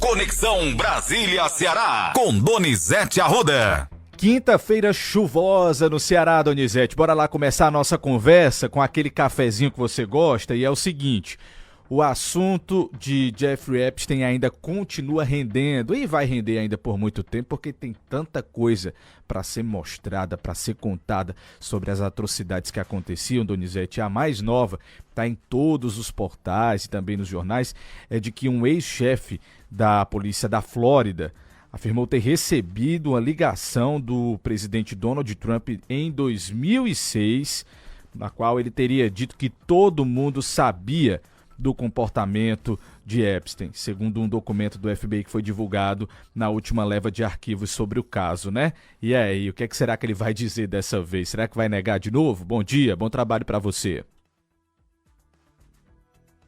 Conexão Brasília-Ceará, com Donizete Arruda. Quinta-feira chuvosa no Ceará, Donizete. Bora lá começar a nossa conversa com aquele cafezinho que você gosta. E é o seguinte, o assunto de Jeffrey Epstein ainda continua rendendo e vai render ainda por muito tempo, porque tem tanta coisa para ser mostrada, para ser contada sobre as atrocidades que aconteciam, Donizete. A mais nova está em todos os portais e também nos jornais, é de que um ex-chefe da polícia da Flórida afirmou ter recebido uma ligação do presidente Donald Trump em 2006, na qual ele teria dito que todo mundo sabia do comportamento de Epstein, segundo um documento do FBI que foi divulgado na última leva de arquivos sobre o caso, né? E aí, o que será que ele vai dizer dessa vez? Será que vai negar de novo? Bom dia, bom trabalho para você.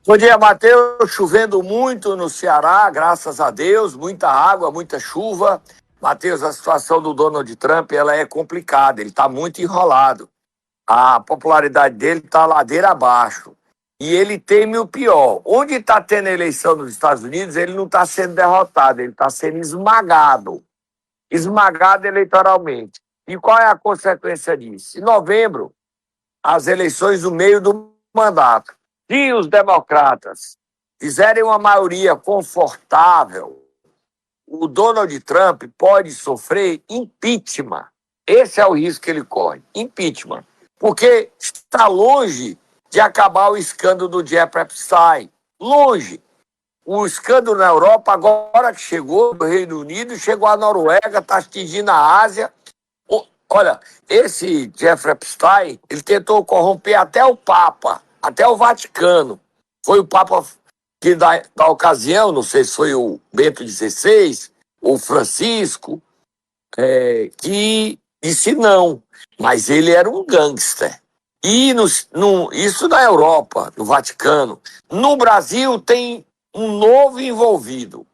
Bom dia, Matheus. Chovendo muito no Ceará, graças a Deus, muita água, muita chuva. Matheus, a situação do Donald Trump ela é complicada, ele está muito enrolado. A popularidade dele está ladeira abaixo. E ele teme o pior. Onde está tendo eleição nos Estados Unidos, ele não está sendo derrotado, ele está sendo esmagado. Esmagado eleitoralmente. E qual é a consequência disso? Em novembro, as eleições no meio do mandato. Se os democratas fizerem uma maioria confortável, o Donald Trump pode sofrer impeachment. Esse é o risco que ele corre, impeachment. Porque está longe de acabar o escândalo do Jeffrey Epstein. Longe. O escândalo na Europa, agora que chegou do Reino Unido, chegou à Noruega, está atingindo a Ásia. Olha, esse Jeffrey Epstein, ele tentou corromper até o Papa, até o Vaticano. Foi o Papa que, da ocasião, não sei se foi o Bento XVI ou Francisco, que disse não. Mas ele era um gangster. E isso na Europa, no Vaticano. No Brasil tem um novo envolvido.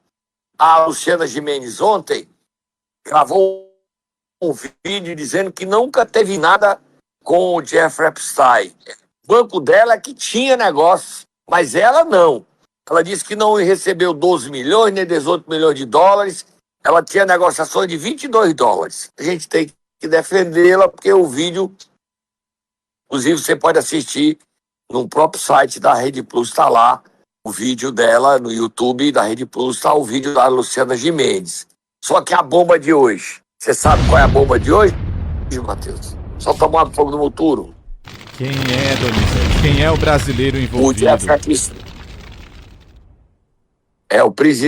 A Luciana Gimenez ontem gravou um vídeo dizendo que nunca teve nada com o Jeffrey Epstein. O banco dela é que tinha negócio, mas ela não. Ela disse que não recebeu 12 milhões, nem 18 milhões de dólares. Ela tinha negociações de 22 dólares. A gente tem que defendê-la, porque o vídeo, inclusive, você pode assistir no próprio site da Rede Plus, está lá o vídeo dela, no YouTube da Rede Plus está o vídeo da Luciana Gimenez. Só que a bomba de hoje, você sabe qual é a bomba de hoje, Matheus? Só tomar fogo no motor. Quem é, Donizete? Quem é o brasileiro envolvido?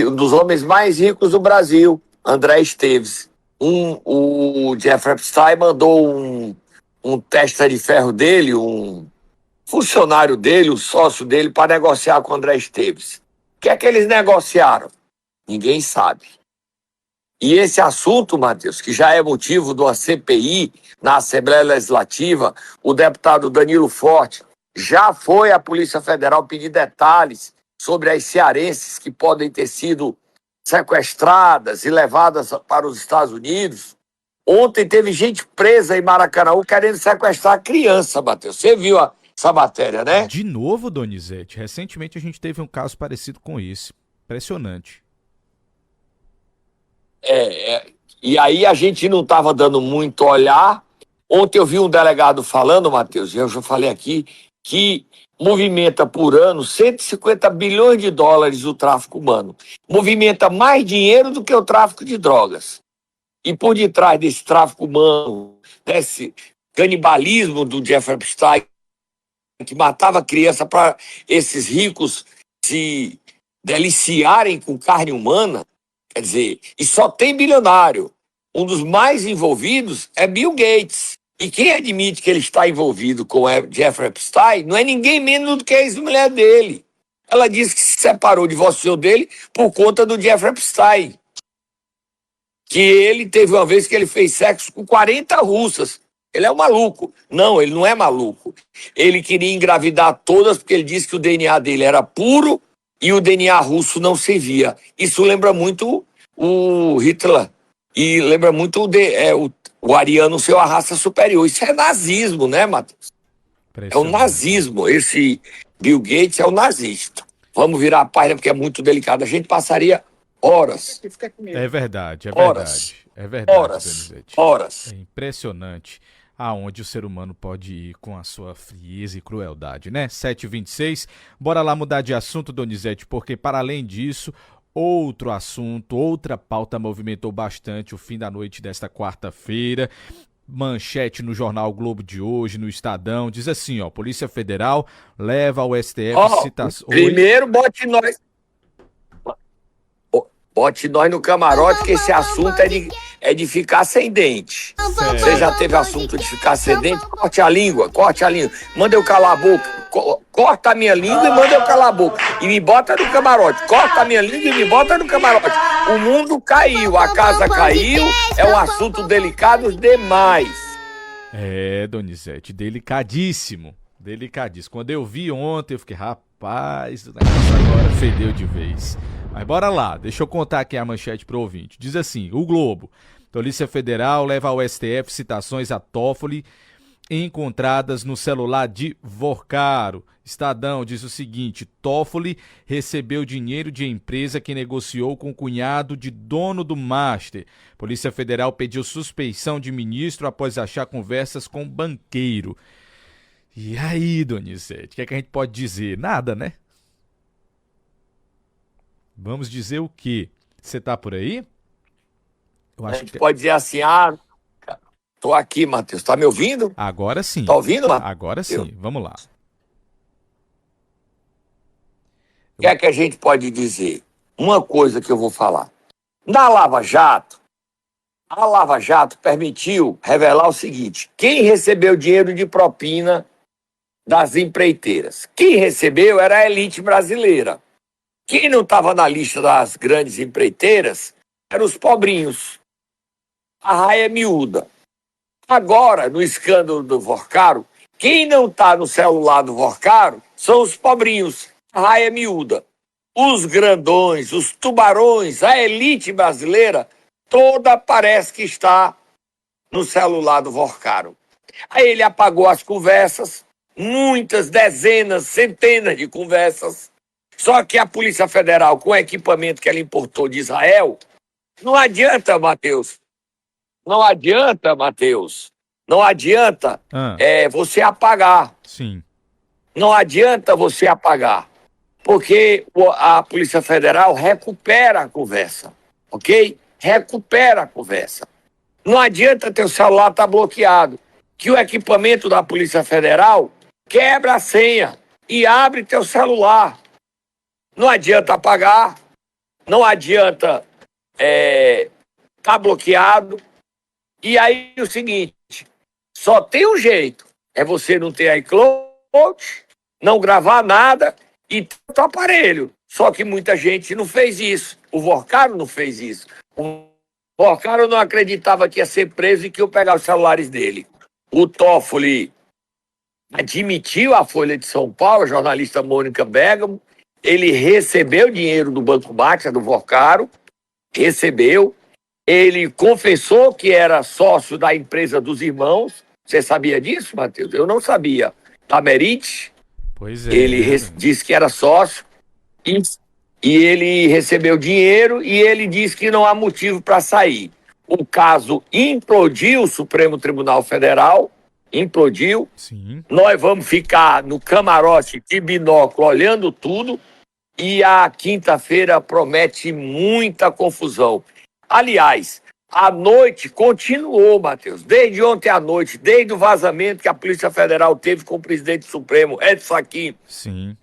Um dos homens mais ricos do Brasil, André Esteves. O Jeffrey Epstein mandou um testa de ferro dele, um funcionário dele, um sócio dele, para negociar com o André Esteves. O que é que eles negociaram? Ninguém sabe. E esse assunto, Matheus, que já é motivo de uma CPI na Assembleia Legislativa, o deputado Danilo Forte já foi à Polícia Federal pedir detalhes sobre as cearenses que podem ter sido sequestradas e levadas para os Estados Unidos. Ontem teve gente presa em Maracanã querendo sequestrar criança, Matheus. Você viu essa matéria, né? De novo, Donizete. Recentemente a gente teve um caso parecido com esse. Impressionante. E aí a gente não estava dando muito olhar. Ontem eu vi um delegado falando, Matheus, e eu já falei aqui, que movimenta por ano 150 bilhões de dólares o tráfico humano. Movimenta mais dinheiro do que o tráfico de drogas. E por detrás desse tráfico humano, desse canibalismo do Jeffrey Epstein, que matava criança para esses ricos se deliciarem com carne humana, quer dizer, e só tem bilionário. Um dos mais envolvidos é Bill Gates. E quem admite que ele está envolvido com Jeffrey Epstein não é ninguém menos do que a ex-mulher dele. Ela disse que se separou, divorciou dele por conta do Jeffrey Epstein. Que ele teve uma vez que ele fez sexo com 40 russas. Ele é um maluco. Não, ele não é maluco. Ele queria engravidar todas porque ele disse que o DNA dele era puro e o DNA russo não servia. Isso lembra muito o Hitler. E lembra muito o ariano ser a raça superior. Isso é nazismo, né, Matheus? É o nazismo. Esse Bill Gates é o nazista. Vamos virar a página porque é muito delicado. A gente passaria Horas. É verdade, é Horas. verdade. É verdade, Horas. Donizete. Horas. É impressionante aonde o ser humano pode ir com a sua frieza e crueldade, né? 7h26. Bora lá mudar de assunto, Donizete, porque para além disso, outro assunto, outra pauta movimentou bastante o fim da noite desta quarta-feira. Manchete no jornal o Globo de hoje, no Estadão, diz assim, ó: Polícia Federal leva ao STF citações... Primeiro bote nós no camarote, que esse assunto é de ficar sem dente. Você já teve assunto de ficar sem dente? Corte a língua. Manda eu calar a boca. Corta a minha língua e manda eu calar a boca. E me bota no camarote. Corta a minha língua e me bota no camarote. O mundo caiu, a casa caiu, é um assunto delicado demais. É, Donizete, delicadíssimo. Delicadíssimo. Quando eu vi ontem, eu fiquei, rapaz, o negócio agora fedeu de vez. Mas bora lá, deixa eu contar aqui a manchete pro ouvinte. Diz assim, o Globo: Polícia Federal leva ao STF citações a Toffoli encontradas no celular de Vorcaro. Estadão diz o seguinte: Toffoli recebeu dinheiro de empresa que negociou com o cunhado de dono do Master. Polícia Federal pediu suspeição de ministro após achar conversas com banqueiro. E aí, Donizete, o que a gente pode dizer? Nada, né? Vamos dizer o quê? Você tá por aí? Eu A acho gente que... pode dizer assim, tô aqui, Matheus. Tá me ouvindo? Agora sim. Tá ouvindo, Matheus? Agora sim, vamos lá. O que é que a gente pode dizer? Uma coisa que eu vou falar. Na Lava Jato, a Lava Jato permitiu revelar o seguinte: quem recebeu dinheiro de propina das empreiteiras? Quem recebeu era a elite brasileira. Quem não estava na lista das grandes empreiteiras eram os pobrinhos. A raia é miúda. Agora, no escândalo do Vorcaro, quem não está no celular do Vorcaro são os pobrinhos. A raia é miúda. Os grandões, os tubarões, a elite brasileira, toda parece que está no celular do Vorcaro. Aí ele apagou as conversas, muitas, dezenas, centenas de conversas. Só que a Polícia Federal, com o equipamento que ela importou de Israel, não adianta, Matheus. Não adianta você apagar. Sim. Não adianta você apagar. Porque a Polícia Federal recupera a conversa. Ok? Recupera a conversa. Não adianta teu celular estar bloqueado. Que o equipamento da Polícia Federal quebra a senha e abre teu celular. Não adianta apagar, não adianta tá bloqueado. E aí o seguinte, só tem um jeito, é você não ter iCloud, não gravar nada e ter o aparelho. Só que muita gente não fez isso. O Vorcaro não fez isso. O Vorcaro não acreditava que ia ser preso e que ia pegar os celulares dele. O Toffoli admitiu à Folha de São Paulo, a jornalista Mônica Bergamo, ele recebeu dinheiro do Banco Max, do Vorcaro, recebeu. Ele confessou que era sócio da empresa dos irmãos. Você sabia disso, Matheus? Eu não sabia. Da Merit. Pois é. Ele disse que era sócio e ele recebeu dinheiro e ele disse que não há motivo para sair. O caso implodiu, o Supremo Tribunal Federal implodiu. Sim. Nós vamos ficar no camarote de binóculo olhando tudo. E a quinta-feira promete muita confusão. Aliás, a noite continuou, Matheus, desde ontem à noite, desde o vazamento que a Polícia Federal teve com o presidente Supremo, Edson Fachin,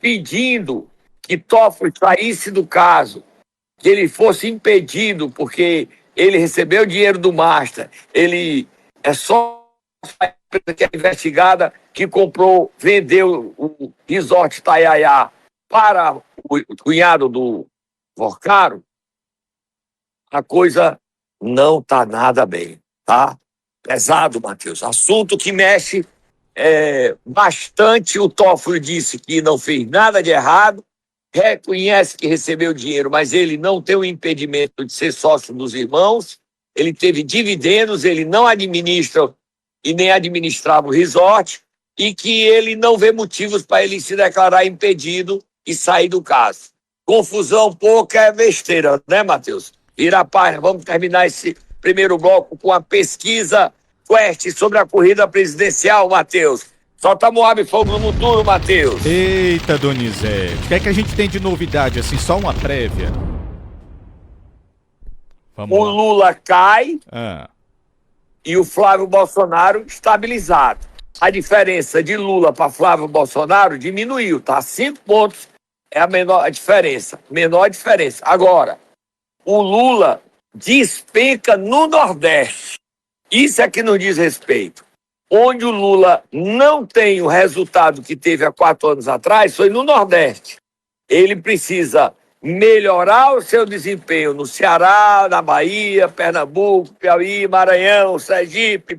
pedindo que Toffoli saísse do caso, que ele fosse impedido, porque ele recebeu dinheiro do Master, ele é só a empresa que é investigada, que comprou, vendeu o Resort Itaiaia para o cunhado do Vorcaro. A coisa não está nada bem, tá? Pesado, Matheus. Assunto que mexe bastante. O Toffoli disse que não fez nada de errado, reconhece que recebeu dinheiro, mas ele não tem o impedimento de ser sócio dos irmãos, ele teve dividendos, ele não administra e nem administrava o resort, e que ele não vê motivos para ele se declarar impedido e sair do caso. Confusão pouca é besteira, né, Matheus? Vira a página, vamos terminar esse primeiro bloco com a pesquisa Quest sobre a corrida presidencial, Matheus. Solta Moab Fogo no Muturo, Matheus. Eita, Donizete. O que é que a gente tem de novidade, assim, só uma prévia? Vamos O lá. Lula cai Ah, e o Flávio Bolsonaro estabilizado. A diferença de Lula para Flávio Bolsonaro diminuiu, tá? 5 pontos é a menor diferença. Menor diferença. Agora, o Lula despenca no Nordeste. Isso é que nos diz respeito. Onde o Lula não tem o resultado que teve há 4 anos atrás foi no Nordeste. Ele precisa melhorar o seu desempenho no Ceará, na Bahia, Pernambuco, Piauí, Maranhão, Sergipe,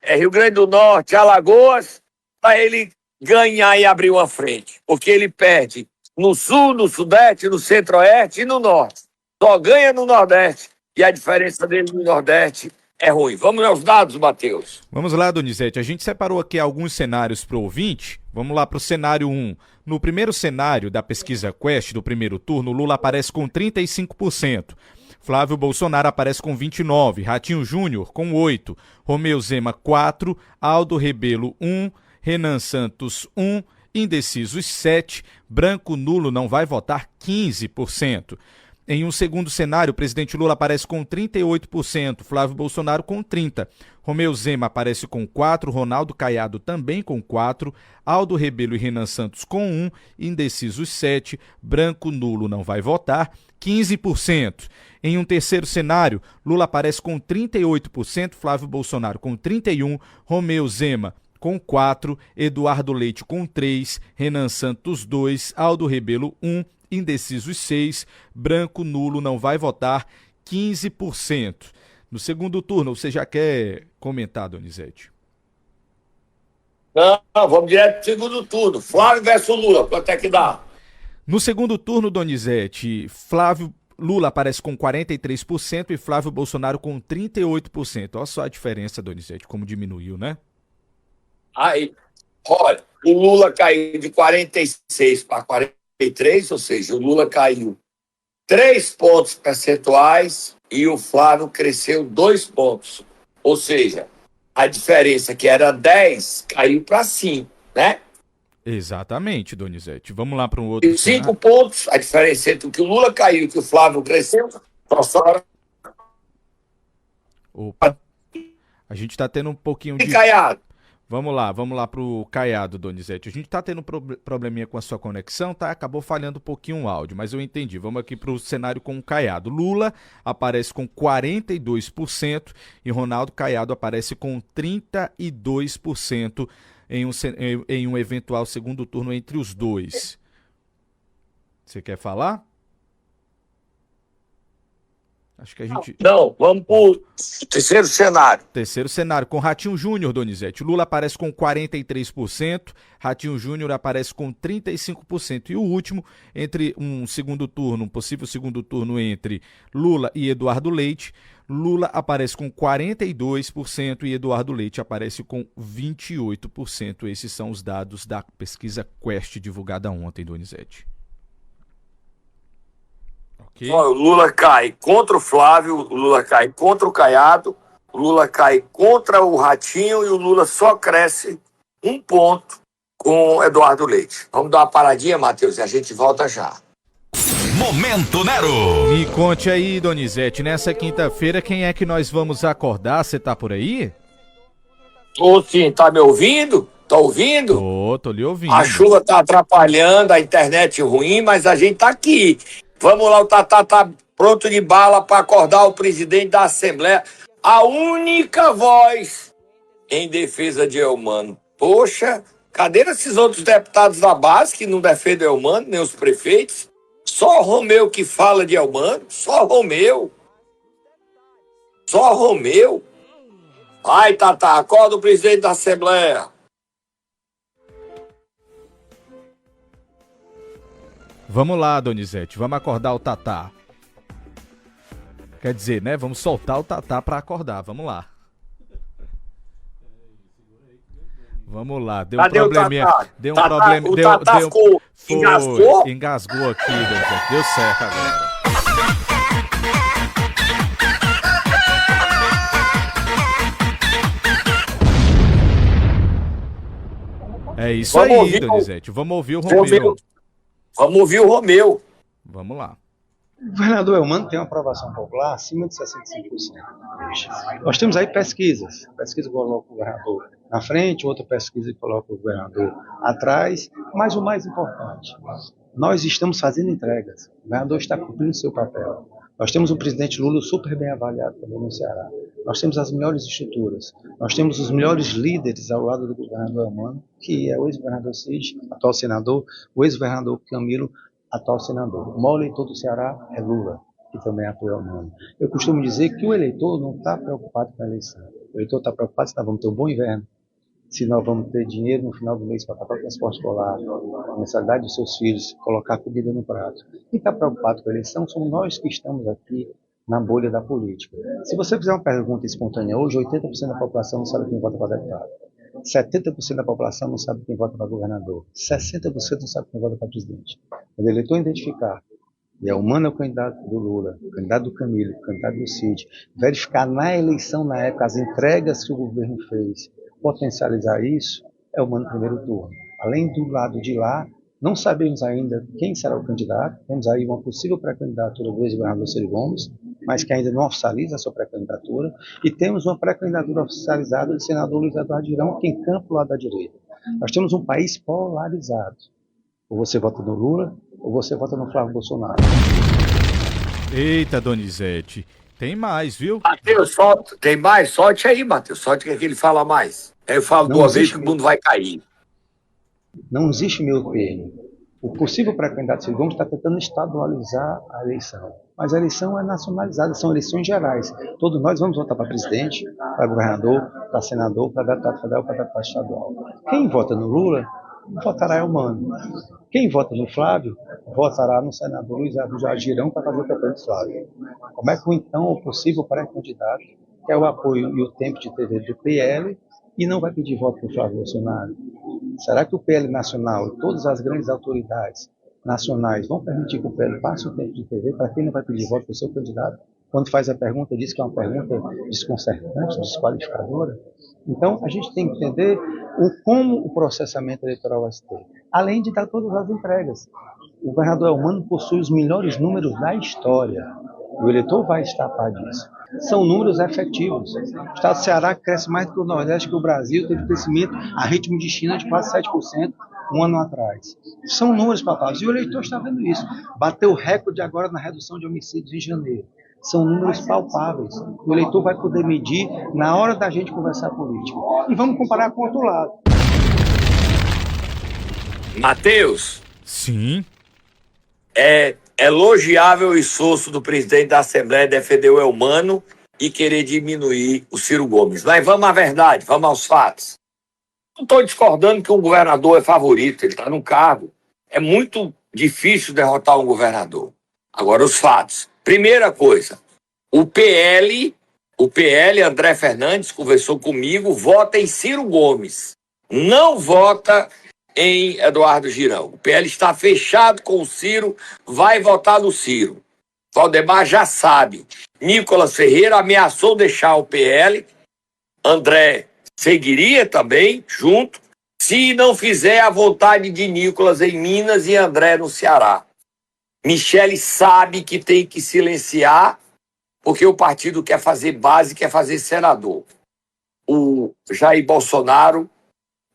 Rio Grande do Norte, Alagoas, para ele ganhar e abrir uma frente. Porque ele perde no Sul, no Sudeste, no Centro-Oeste e no Norte. Só ganha no Nordeste e a diferença dele no Nordeste é ruim. Vamos aos dados, Matheus. vamos lá, Donizete. A gente separou aqui alguns cenários para o ouvinte. Vamos lá para o cenário 1. No primeiro cenário da pesquisa Quest do primeiro turno, Lula aparece com 35%. Flávio Bolsonaro aparece com 29%. Ratinho Júnior com 8%. Romeu Zema 4%. Aldo Rebelo 1%. Renan Santos 1%. Indecisos 7%. Branco nulo não vai votar 15%. Em um segundo cenário, o presidente Lula aparece com 38%, Flávio Bolsonaro com 30%, Romeu Zema aparece com 4%, Ronaldo Caiado também com 4%, Aldo Rebelo e Renan Santos com 1%, indecisos 7%, branco nulo não vai votar 15%. Em um terceiro cenário, Lula aparece com 38%, Flávio Bolsonaro com 31%, Romeu Zema com 4%, Eduardo Leite com 3%, Renan Santos 2%, Aldo Rebelo 1%, indecisos 6%, branco nulo não vai votar 15%. No segundo turno, você já quer comentar, Donizete? Não, vamos direto pro segundo turno. Flávio versus Lula, quanto é que dá? No segundo turno, Donizete, Lula aparece com 43% e Flávio Bolsonaro com 38%. Olha só a diferença, Donizete, como diminuiu, né? Aí, olha, o Lula caiu de 46 para 43, ou seja, o Lula caiu 3 pontos percentuais e o Flávio cresceu 2 pontos. Ou seja, a diferença que era 10 caiu para 5, né? Exatamente, Donizete. Vamos lá para um outro E 5 cenário. pontos, a diferença entre o que o Lula caiu e o que o Flávio cresceu, só Opa, a gente está tendo um pouquinho de... Caiado. Vamos lá pro Caiado, Donizete. A gente tá tendo probleminha com a sua conexão, tá? Acabou falhando um pouquinho o áudio, mas eu entendi. Vamos aqui pro cenário com o Caiado. Lula aparece com 42% e Ronaldo Caiado aparece com 32% em um eventual segundo turno entre os dois. Você quer falar? Acho que a gente... Não, vamos pro terceiro cenário. Terceiro cenário, com Ratinho Júnior, Donizete. Lula aparece com 43%, Ratinho Júnior aparece com 35%. E o último, entre um segundo turno, um possível segundo turno entre Lula e Eduardo Leite, Lula aparece com 42% e Eduardo Leite aparece com 28%. Esses são os dados da pesquisa Quest divulgada ontem, Donizete. Okay. O Lula cai contra o Flávio, o Lula cai contra o Caiado, o Lula cai contra o Ratinho e o Lula só cresce 1 ponto com o Eduardo Leite. Vamos dar uma paradinha, Matheus, e a gente volta já. Momento Nero. Me conte aí, Donizete, nessa quinta-feira, quem é que nós vamos acordar? Você tá por aí? Tô sim, tá me ouvindo? Tá ouvindo? Tô lhe ouvindo. A chuva tá atrapalhando, a internet ruim, mas a gente tá aqui. Vamos lá, o Tatá tá pronto de bala para acordar o presidente da Assembleia. A única voz em defesa de Elmano. Poxa, cadê esses outros deputados da base que não defendem Elmano, nem os prefeitos? Só Romeu que fala de Elmano, só Romeu. Só Romeu. Ai, Tatá, acorda o presidente da Assembleia. Vamos lá, Donizete, vamos acordar o Tatá. Quer dizer, né? Vamos soltar o Tatá pra acordar, vamos lá. Vamos lá, deu um Cadê o probleminha. Tatá? Deu um Tatá, problema. o Deu, Tatá deu, ficou... foi, Engasgou? engasgou aqui, Donizete. Deu certo agora. É isso Vamos aí, ouvir Donizete. Vamos ouvir o Romeu. Romeu. Vamos ouvir o Romeu. Vamos lá. O governador Elmano tem uma aprovação popular acima de 65%. Nós temos aí pesquisas. Pesquisa que coloca o governador na frente, outra pesquisa que coloca o governador atrás. Mas o mais importante, nós estamos fazendo entregas. O governador está cumprindo seu papel. Nós temos o presidente Lula super bem avaliado também no Ceará. Nós temos as melhores estruturas. Nós temos os melhores líderes ao lado do governador Elmano, que é o ex-governador Cid, atual senador, o ex-governador Camilo, atual senador. O maior eleitor do Ceará é Lula, que também apoia o Elmano. Eu costumo dizer que o eleitor não está preocupado com a eleição. O eleitor está preocupado se nós vamos ter um bom inverno, se nós vamos ter dinheiro no final do mês para pagar o transporte escolar, a mensalidade dos seus filhos, colocar comida no prato. Quem está preocupado com a eleição somos nós que estamos aqui na bolha da política. Se você fizer uma pergunta espontânea hoje, 80% da população não sabe quem vota para deputado. 70% da população não sabe quem vota para governador. 60% não sabe quem vota para presidente. Quando o eleitor identificar, e é humano é o candidato do Lula, o candidato do Camilo, o candidato do Cid, verificar na eleição, na época, as entregas que o governo fez, potencializar isso, é humano no primeiro turno. Além do lado de lá, não sabemos ainda quem será o candidato, temos aí uma possível pré-candidatura do ex-governador Ciro Gomes, mas que ainda não oficializa a sua pré-candidatura, e temos uma pré-candidatura oficializada do senador Luiz Eduardo Girão, que encampa o lado da direita. Nós temos um país polarizado. Ou você vota no Lula, ou você vota no Flávio Bolsonaro. Eita, Donizete. Tem mais, viu? Matheus, tem mais? Sorte aí, Matheus. Sorte que é que ele fala mais. Aí eu falo Não duas vezes existe que o mundo vai cair. Não existe meio termo. O possível pré-candidato Ciro Gomes está tentando estadualizar a eleição. Mas a eleição é nacionalizada, são eleições gerais. Todos nós vamos votar para presidente, para governador, para senador, para deputado federal, para deputado estadual. Quem vota no Lula, votará Elmano. Quem vota no Flávio, votará no senador Luiz Eduardo Girão para fazer o campanha do Flávio. Como é que então o possível pré-candidato, que é o apoio e o tempo de TV do PL, e não vai pedir voto para o Flávio Bolsonaro? Será que o PL nacional e todas as grandes autoridades nacionais vão permitir que o PL passe o tempo de TV para quem não vai pedir voto para o seu candidato? Quando faz a pergunta, diz que é uma pergunta desconcertante, desqualificadora. Então, a gente tem que entender como o processamento eleitoral vai se ter, além de dar todas as entregas. O governador Elmano possui os melhores números da história. O eleitor vai estar a par disso. São números efetivos. O estado do Ceará cresce mais do que o Nordeste, que o Brasil teve crescimento a ritmo de China de quase 7% um ano atrás. São números palpáveis. E o eleitor está vendo isso. Bateu o recorde agora na redução de homicídios em janeiro. São números palpáveis. O eleitor vai poder medir na hora da gente conversar política. E vamos comparar com o outro lado. Matheus. Sim. É elogiável o esforço do presidente da Assembleia defender o Elmano e querer diminuir o Ciro Gomes. Mas vamos à verdade, vamos aos fatos. Não estou discordando que um governador é favorito, ele está no cargo. É muito difícil derrotar um governador. Agora, os fatos. Primeira coisa, o PL, André Fernandes, conversou comigo, vota em Ciro Gomes. Não vota em Eduardo Girão. O PL está fechado com o Ciro, vai votar no Ciro. Valdemar já sabe. Nicolas Ferreira ameaçou deixar o PL. André seguiria também, junto, se não fizer a vontade de Nicolas em Minas e André no Ceará. Michele sabe que tem que silenciar, porque o partido quer fazer base, quer fazer senador. O Jair Bolsonaro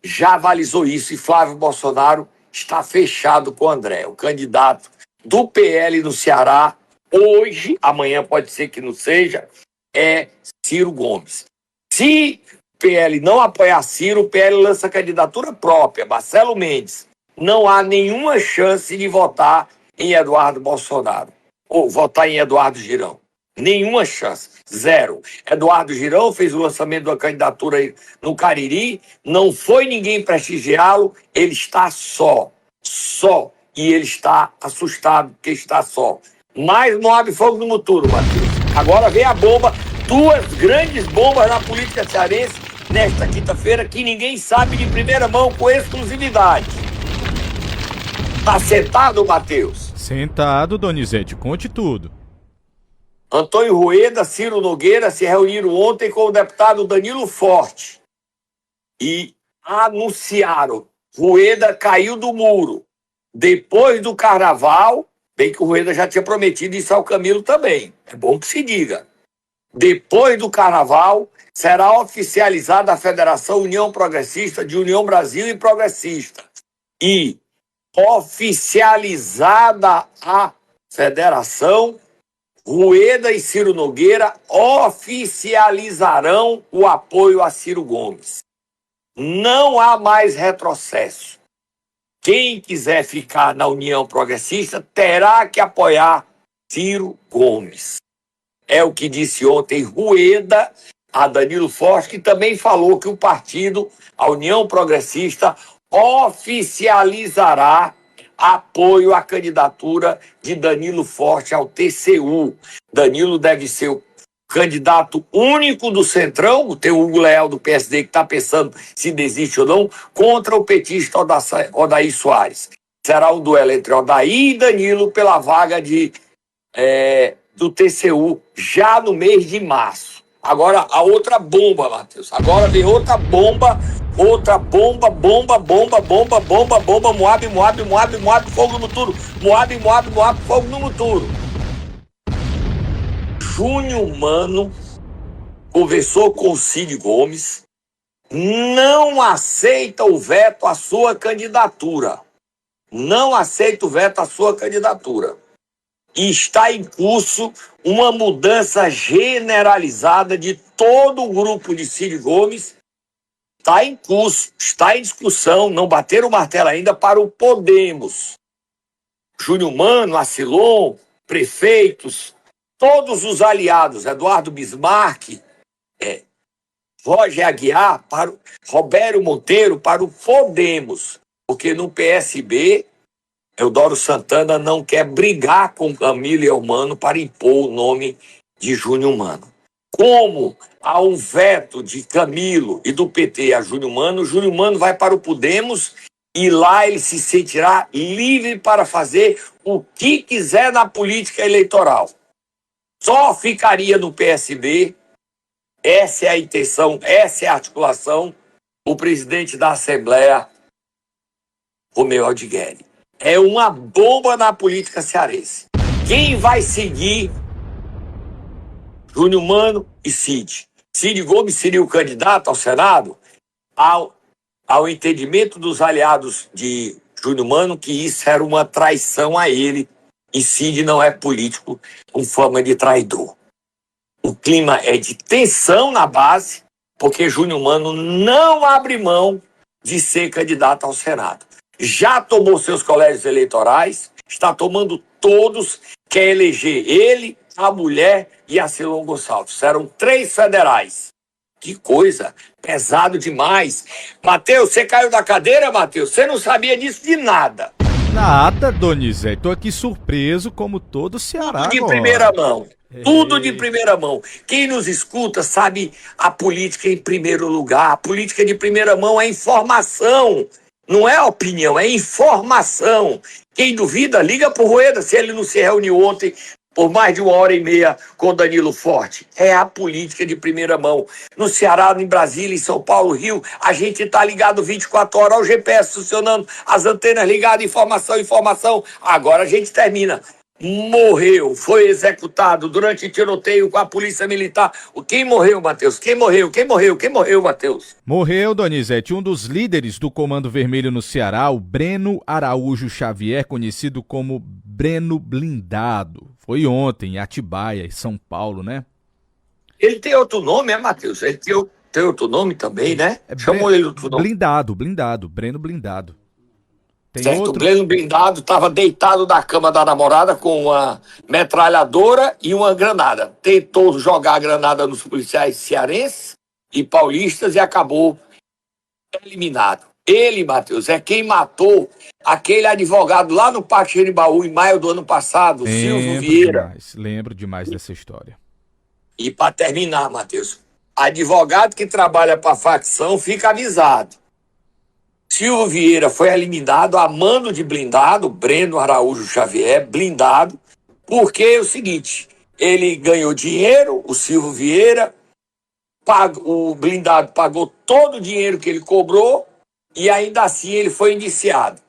já avalizou isso e Flávio Bolsonaro está fechado com o André. O candidato do PL no Ceará, hoje, amanhã pode ser que não seja, é Ciro Gomes. Se o PL não apoiar Ciro, o PL lança candidatura própria, Marcelo Mendes. Não há nenhuma chance de votar em Eduardo Bolsonaro, ou votar em Eduardo Girão. Nenhuma chance. Zero. Eduardo Girão fez o lançamento da candidatura no Cariri, não foi ninguém prestigiá-lo, ele está só. Só. E ele está assustado porque está só. Mas não abre fogo no muturo, Matheus. Agora vem a bomba, duas grandes bombas na política cearense nesta quinta-feira que ninguém sabe de primeira mão com exclusividade. Tá sentado, Matheus? Sentado, Donizete, conte tudo. Antônio Rueda, Ciro Nogueira se reuniram ontem com o deputado Danilo Forte e anunciaram: Rueda caiu do muro. Depois do carnaval, bem que o Rueda já tinha prometido isso ao Camilo também, é bom que se diga. Depois do carnaval, será oficializada a Federação União Progressista de União Brasil e Progressista. E oficializada a federação, Rueda e Ciro Nogueira oficializarão o apoio a Ciro Gomes. Não há mais retrocesso. Quem quiser ficar na União Progressista terá que apoiar Ciro Gomes. É o que disse ontem Rueda a Danilo Forte, que também falou que o partido, a União Progressista, oficializará apoio à candidatura de Danilo Forte ao TCU. Danilo deve ser o candidato único do Centrão, tem o Hugo Leal do PSD que está pensando se desiste ou não, contra o petista Odair Soares. Será um duelo entre Odair e Danilo pela vaga do TCU já no mês de março. Agora a outra bomba, Matheus. Agora vem outra bomba, Moab, fogo no Muturo. Moab, fogo no Muturo. Júnior Mano conversou com o Cid Gomes, não aceita o veto à sua candidatura. Não aceita o veto à sua candidatura. E está em curso uma mudança generalizada de todo o grupo de Cid Gomes. Está em curso, está em discussão, não bateram o martelo ainda para o Podemos. Júnior Mano, Acilon, prefeitos, todos os aliados, Eduardo Bismarck, Roger Aguiar, Roberto Monteiro, para o Podemos. Porque no PSB, Eudoro Santana não quer brigar com Camilo e Elmano para impor o nome de Júnior Mano. Como há um veto de Camilo e do PT a Júnior Mano vai para o Podemos e lá ele se sentirá livre para fazer o que quiser na política eleitoral. Só ficaria no PSB, essa é a intenção, essa é a articulação, o presidente da Assembleia, Romeu Aldigueri. É uma bomba na política cearense. Quem vai seguir Júnior Mano e Cid? Cid Gomes seria o candidato ao Senado? Ao entendimento dos aliados de Júnior Mano, que isso era uma traição a ele, e Cid não é político com fama de traidor. O clima é de tensão na base, porque Júnior Mano não abre mão de ser candidato ao Senado. Já tomou seus colégios eleitorais, está tomando todos, quer eleger ele, a mulher e a Acilon Gonçalves. Serão 3 federais. Que coisa, pesado demais. Matheus, você caiu da cadeira, Matheus? Você não sabia disso de nada. Nada, Donizete. Tô aqui surpreso como todo o Ceará Tudo de agora. primeira mão. Tudo de primeira mão. Quem nos escuta sabe a política em primeiro lugar. A política de primeira mão é informação. Não é opinião, é informação. Quem duvida, liga pro Rueda se ele não se reuniu ontem por mais de 1h30 com Danilo Forte. É a política de primeira mão. No Ceará, em Brasília, em São Paulo, Rio, a gente está ligado 24 horas, o GPS funcionando, as antenas ligadas, informação. Agora a gente termina. Morreu, foi executado durante tiroteio com a polícia militar. Quem morreu, Matheus? Quem morreu, Matheus? Morreu, Donizete, um dos líderes do Comando Vermelho no Ceará, o Breno Araújo Xavier, conhecido como Breno Blindado. Foi ontem, em Atibaia, em São Paulo, né? Ele tem outro nome, Matheus? Ele tem outro nome também, né? Chamou ele outro nome. Blindado, Breno Blindado. Tem certo, outro... o Breno Blindado estava deitado na cama da namorada com uma metralhadora e uma granada. Tentou jogar a granada nos policiais cearenses e paulistas e acabou eliminado. Ele, Matheus, é quem matou aquele advogado lá no Parque Xeribaú em maio do ano passado, Silvio Vieira. Lembro demais dessa história. E para terminar, Matheus, Advogado que trabalha para a facção fica avisado. Silvio Vieira foi eliminado a mando de blindado, Breno Araújo Xavier, blindado, porque é o seguinte, ele ganhou dinheiro, o Silvio Vieira, o blindado pagou todo o dinheiro que ele cobrou e ainda assim ele foi indiciado.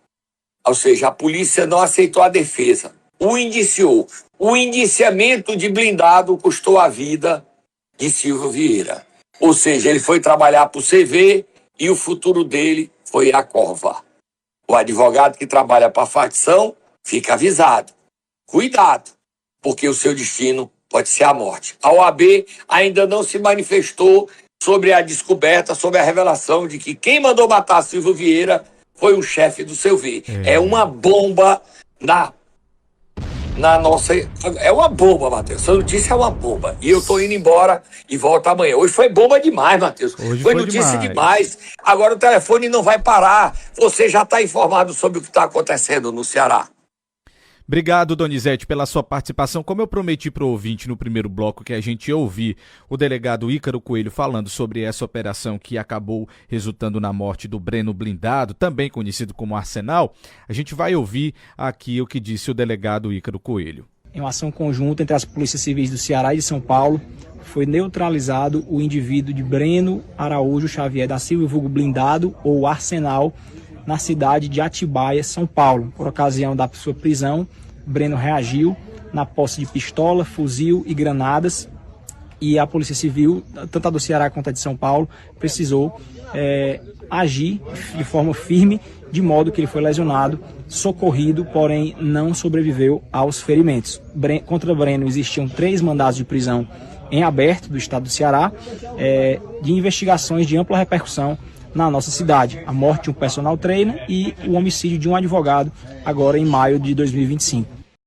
Ou seja, a polícia não aceitou a defesa, o indiciou. O indiciamento de blindado custou a vida de Silvio Vieira. Ou seja, ele foi trabalhar para o CV e o futuro dele foi a cova. O advogado que trabalha para a facção fica avisado. Cuidado, porque o seu destino pode ser a morte. A OAB ainda não se manifestou sobre a descoberta, sobre a revelação de que quem mandou matar Silvio Vieira foi o chefe do CV. É uma bomba na nossa... É uma bomba, Matheus. Essa notícia é uma bomba. E eu tô indo embora e volto amanhã. Hoje foi bomba demais, Matheus. Foi notícia demais. Agora o telefone não vai parar. Você já está informado sobre o que está acontecendo no Ceará. Obrigado, Donizete, pela sua participação. Como eu prometi para o ouvinte no primeiro bloco que a gente ia ouvir o delegado Ícaro Coelho falando sobre essa operação que acabou resultando na morte do Breno Blindado, também conhecido como Arsenal, a gente vai ouvir aqui o que disse o delegado Ícaro Coelho. Em uma ação conjunta entre as polícias civis do Ceará e de São Paulo, foi neutralizado o indivíduo de Breno Araújo Xavier da Silva, vulgo Blindado ou Arsenal, na cidade de Atibaia, São Paulo. Por ocasião da sua prisão, Breno reagiu na posse de pistola, fuzil e granadas, e a Polícia Civil, tanto a do Ceará quanto a de São Paulo, precisou agir de forma firme, de modo que ele foi lesionado, socorrido, porém não sobreviveu aos ferimentos. Contra Breno existiam 3 mandados de prisão em aberto do estado do Ceará, de investigações de ampla repercussão na nossa cidade. A morte de um personal trainer e o homicídio de um advogado agora em maio de 2025.